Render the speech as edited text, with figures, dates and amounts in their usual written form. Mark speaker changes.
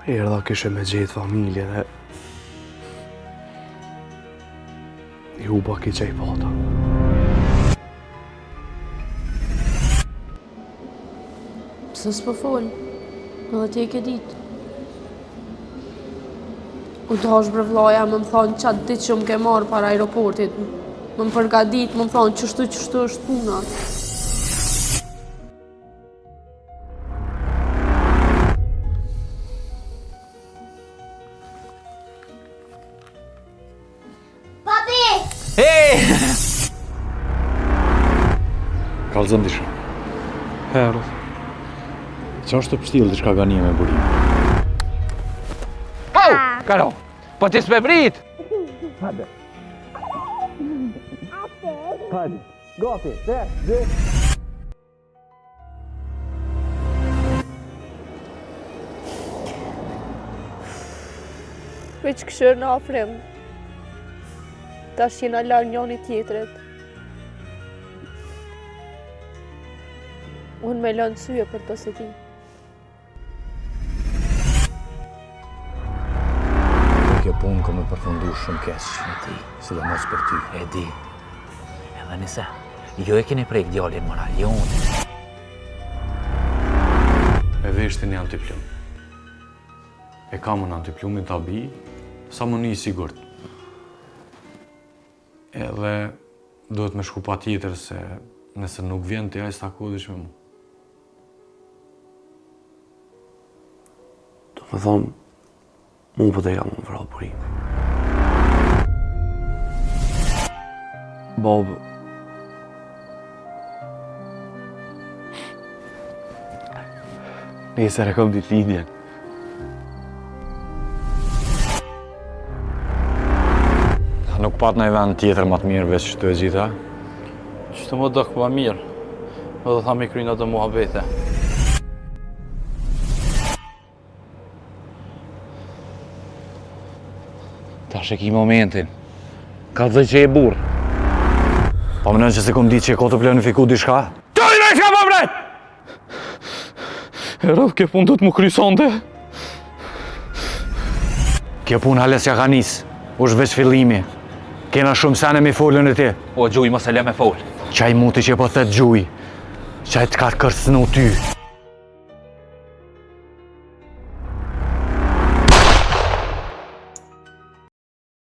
Speaker 1: Erdha kishe me gjetë familjen e... I huba ki qaj pata.
Speaker 2: Pse s'po fol? Edhe ti e ke ditë. U dash bre vllaja më thonë qatë ditë që më ke marrë para aeroportit. Më përgadit, më thonë qështu është puna.
Speaker 3: Kallëzëm disha.
Speaker 1: Herë.
Speaker 3: Qa është të pështilë diçka ganie me burim?
Speaker 4: Au, Karo, po ti s'me brit! Hajde. Hajde, gati, dhe.
Speaker 2: Veç këshër në afrim. Tash jena larë njoni tjetrit. Unë me lënë syje për të se ti.
Speaker 3: Kjo punë ka me përfundu shumë keq në ti, sidomos për ty.
Speaker 4: E di, edhe nëse, jo e keni prejk djallin moral, jo unë.
Speaker 1: Me veshtin e antiplum. E kam në antiplumin të abi, sa më një sigurt. Edhe duhet me shku pa tjetër se nëse nuk vjen të jaj s'takodish me mu. Do me thonë, mu për të jam në vrau burim. Bob, nesër e kom ditë lidhjen.
Speaker 3: Nuk pat në i vend tjetër më të mirë veç që të e gjitha?
Speaker 5: Qëtë më dëkë më mirë, edhe tha mi kryna të muhabete.
Speaker 3: Tash e ki momentin. Ka të dhe që e burë. Pa më nënë që se kom ditë që e ko të planifiku diçka? Të i me shka po bret!
Speaker 5: Herë, kjo punë do të më krysonte.
Speaker 3: Kjo punë halesja ka nisë. Ush veç fillimi. Kena shumë sene me folën e ti.
Speaker 4: O, Gjuj, mos e le me fol.
Speaker 3: Qaj muti që po thët Gjuj. Qaj të ka kërcnu ty.